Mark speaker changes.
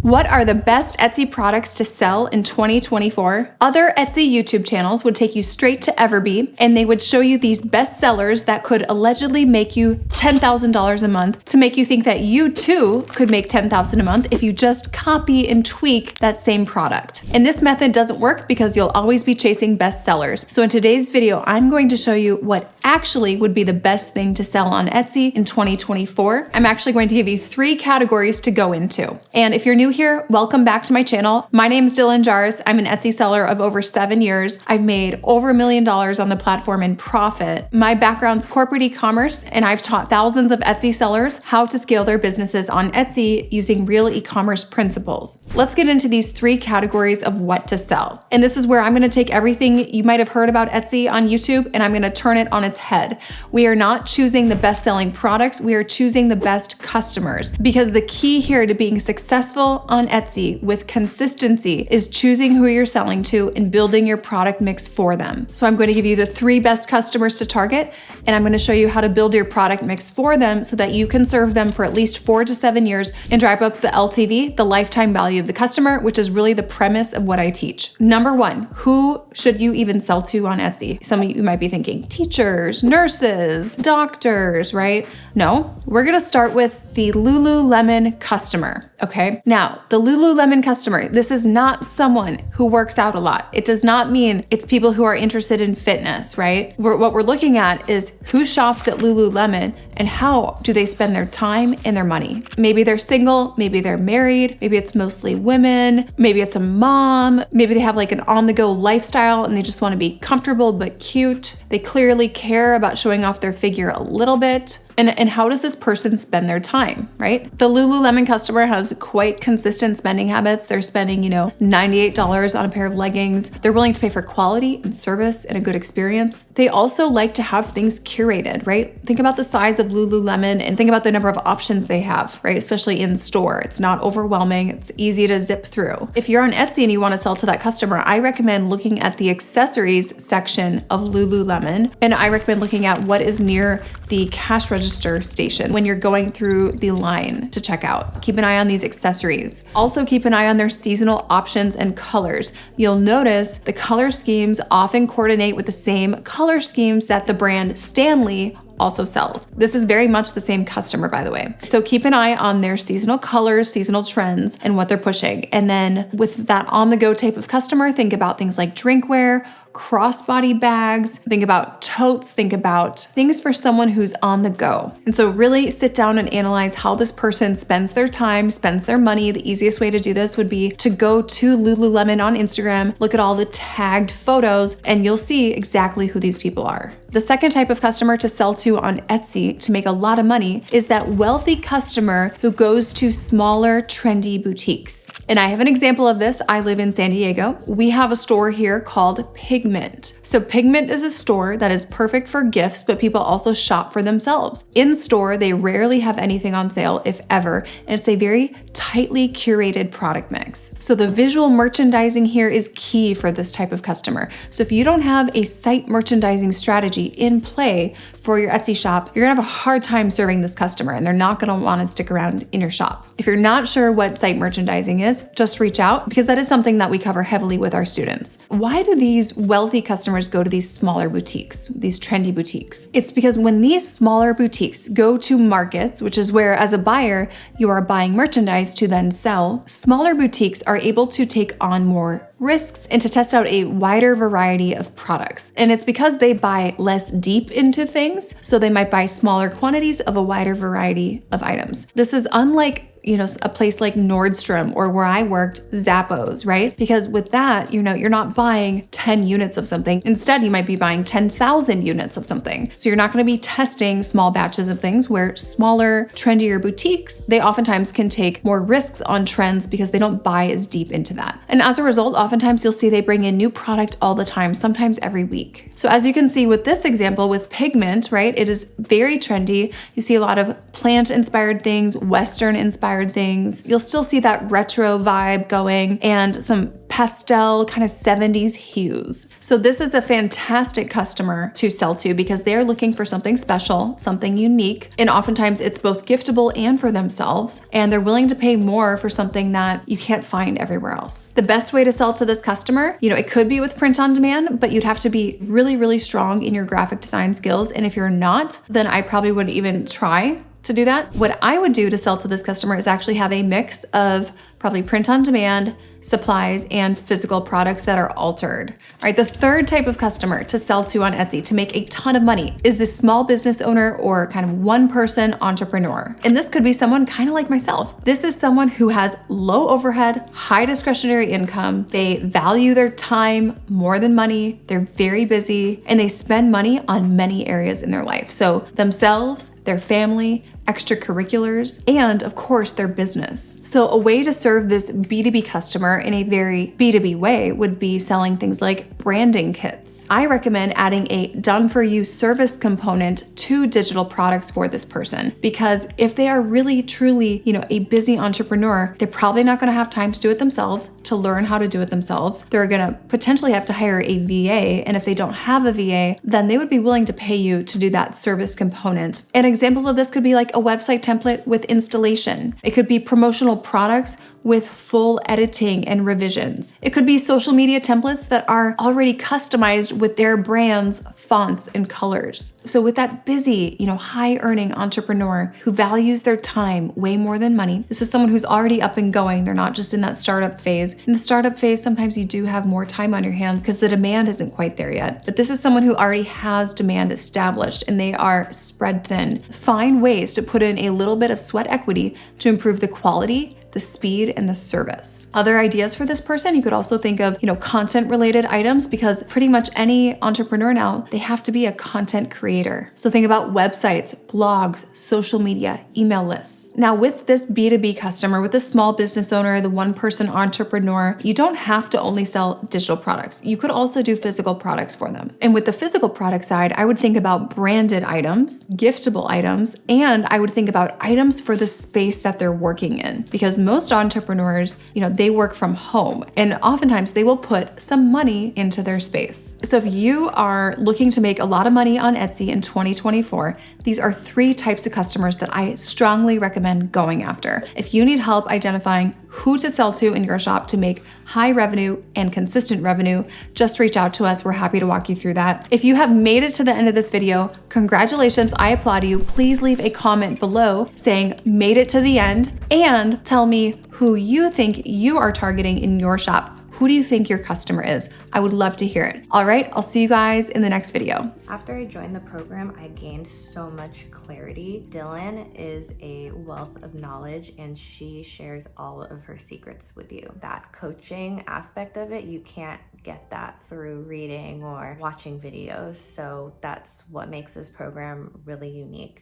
Speaker 1: What are the best Etsy products to sell in 2024? Other Etsy YouTube channels would take you straight to Everbee and they would show you these best sellers that could allegedly make you $10,000 a month to make you think that you too could make $10,000 a month if you just copy and tweak that same product. And this method doesn't work because you'll always be chasing best sellers. So in today's video, I'm going to show you what actually would be the best thing to sell on Etsy in 2024. I'm actually going to give you 3 categories to go into. And if you're new here, welcome back to my channel. My name is Dylan Jars. I'm an Etsy seller of over 7 years. I've made over $1 million on the platform in profit. My background's corporate e-commerce, and I've taught thousands of Etsy sellers how to scale their businesses on Etsy using real e-commerce principles. Let's get into these 3 categories of what to sell. And this is where I'm going to take everything you might have heard about Etsy on YouTube and I'm going to turn it on its head. We are not choosing the best-selling products. We are choosing the best customers, because the key here to being successful on Etsy with consistency is choosing who you're selling to and building your product mix for them. So I'm going to give you the 3 best customers to target, and I'm going to show you how to build your product mix for them so that you can serve them for at least 4 to 7 years and drive up the LTV, the lifetime value of the customer, which is really the premise of what I teach. Number 1, who should you even sell to on Etsy? Some of you might be thinking teachers, nurses, doctors, right? No, we're going to start with the Lululemon customer. Okay. Now, the Lululemon customer, this is not someone who works out a lot. It does not mean it's people who are interested in fitness, right? What we're looking at is who shops at Lululemon and how do they spend their time and their money. Maybe they're single, maybe they're married, maybe it's mostly women, maybe it's a mom, maybe they have like an on-the-go lifestyle and they just want to be comfortable but cute. They clearly care about showing off their figure a little bit. And how does this person spend their time, right? The Lululemon customer has quite consistent spending habits. They're spending, $98 on a pair of leggings. They're willing to pay for quality and service and a good experience. They also like to have things curated, right? Think about the size of Lululemon and think about the number of options they have, right? Especially in store. It's not overwhelming. It's easy to zip through. If you're on Etsy and you want to sell to that customer, I recommend looking at the accessories section of Lululemon. And I recommend looking at what is near the cash register station when you're going through the line to check out. Keep an eye on these accessories. Also keep an eye on their seasonal options and colors. You'll notice the color schemes often coordinate with the same color schemes that the brand Stanley also sells. This is very much the same customer, by the way. So keep an eye on their seasonal colors, seasonal trends, and what they're pushing. And then with that on-the-go type of customer, think about things like drinkware, crossbody bags, think about totes, think about things for someone who's on the go. And so really sit down and analyze how this person spends their time, spends their money. The easiest way to do this would be to go to Lululemon on Instagram, look at all the tagged photos, and you'll see exactly who these people are. The second type of customer to sell to on Etsy to make a lot of money is that wealthy customer who goes to smaller, trendy boutiques. And I have an example of this. I live in San Diego. We have a store here called Pigment. So Pigment is a store that is perfect for gifts, but people also shop for themselves. In store, they rarely have anything on sale, if ever, and it's a very tightly curated product mix. So the visual merchandising here is key for this type of customer. So if you don't have a site merchandising strategy in play for your Etsy shop, you're gonna have a hard time serving this customer and they're not gonna wanna stick around in your shop. If you're not sure what site merchandising is, just reach out because that is something that we cover heavily with our students. Why do these wealthy customers go to these smaller boutiques, these trendy boutiques? It's because when these smaller boutiques go to markets, which is where as a buyer, you are buying merchandise to then sell, smaller boutiques are able to take on more risks and to test out a wider variety of products. And it's because they buy less deep into things, so they might buy smaller quantities of a wider variety of items. This is unlike a place like Nordstrom or where I worked, Zappos, right? Because with that, you're not buying 10 units of something. Instead, you might be buying 10,000 units of something. So you're not going to be testing small batches of things, where smaller, trendier boutiques, they oftentimes can take more risks on trends because they don't buy as deep into that. And as a result, oftentimes you'll see they bring in new product all the time, sometimes every week. So as you can see with this example with Pigment, right? It is very trendy. You see a lot of plant-inspired things, Western-inspired things. You'll still see that retro vibe going and some pastel kind of 70s hues. So this is a fantastic customer to sell to because they're looking for something special, something unique, and oftentimes it's both giftable and for themselves, and they're willing to pay more for something that you can't find everywhere else. The best way to sell to this customer, it could be with print on demand, but you'd have to be really, really strong in your graphic design skills. And if you're not, then I probably wouldn't even try to do that. What I would do to sell to this customer is actually have a mix of probably print on demand, supplies, and physical products that are altered. All right, the third type of customer to sell to on Etsy to make a ton of money is the small business owner or kind of one-person entrepreneur. And this could be someone kind of like myself. This is someone who has low overhead, high discretionary income. They value their time more than money. They're very busy, and they spend money on many areas in their life. So themselves, their family, extracurriculars, and of course their business. So a way to serve this B2B customer in a very B2B way would be selling things like branding kits. I recommend adding a done-for-you service component to digital products for this person, because if they are really truly, a busy entrepreneur, they're probably not going to have time to do it themselves, to learn how to do it themselves. They're going to potentially have to hire a VA, and if they don't have a VA, then they would be willing to pay you to do that service component. And examples of this could be like a website template with installation. It could be promotional products with full editing and revisions. It could be social media templates that are already customized with their brand's fonts and colors. So with that busy, high earning entrepreneur who values their time way more than money, this is someone who's already up and going. They're not just in that startup phase. In the startup phase, sometimes you do have more time on your hands because the demand isn't quite there yet. But this is someone who already has demand established and they are spread thin. Find ways to put in a little bit of sweat equity to improve the quality, the speed, and the service. Other ideas for this person, you could also think of, content related items, because pretty much any entrepreneur now, they have to be a content creator. So think about websites, blogs, social media, email lists. Now with this B2B customer, with the small business owner, the one-person entrepreneur, you don't have to only sell digital products. You could also do physical products for them. And with the physical product side, I would think about branded items, giftable items, and I would think about items for the space that they're working in, because most entrepreneurs, they work from home, and oftentimes they will put some money into their space. So if you are looking to make a lot of money on Etsy in 2024, these are 3 types of customers that I strongly recommend going after. If you need help identifying who to sell to in your shop to make high revenue and consistent revenue, just reach out to us. We're happy to walk you through that. If you have made it to the end of this video, congratulations, I applaud you. Please leave a comment below saying made it to the end, and tell me who you think you are targeting in your shop. Who do you think your customer is? I would love to hear it. All right, I'll see you guys in the next video.
Speaker 2: After I joined the program, I gained so much clarity. Dylan is a wealth of knowledge, and she shares all of her secrets with you. That coaching aspect of it, you can't get that through reading or watching videos. So that's what makes this program really unique.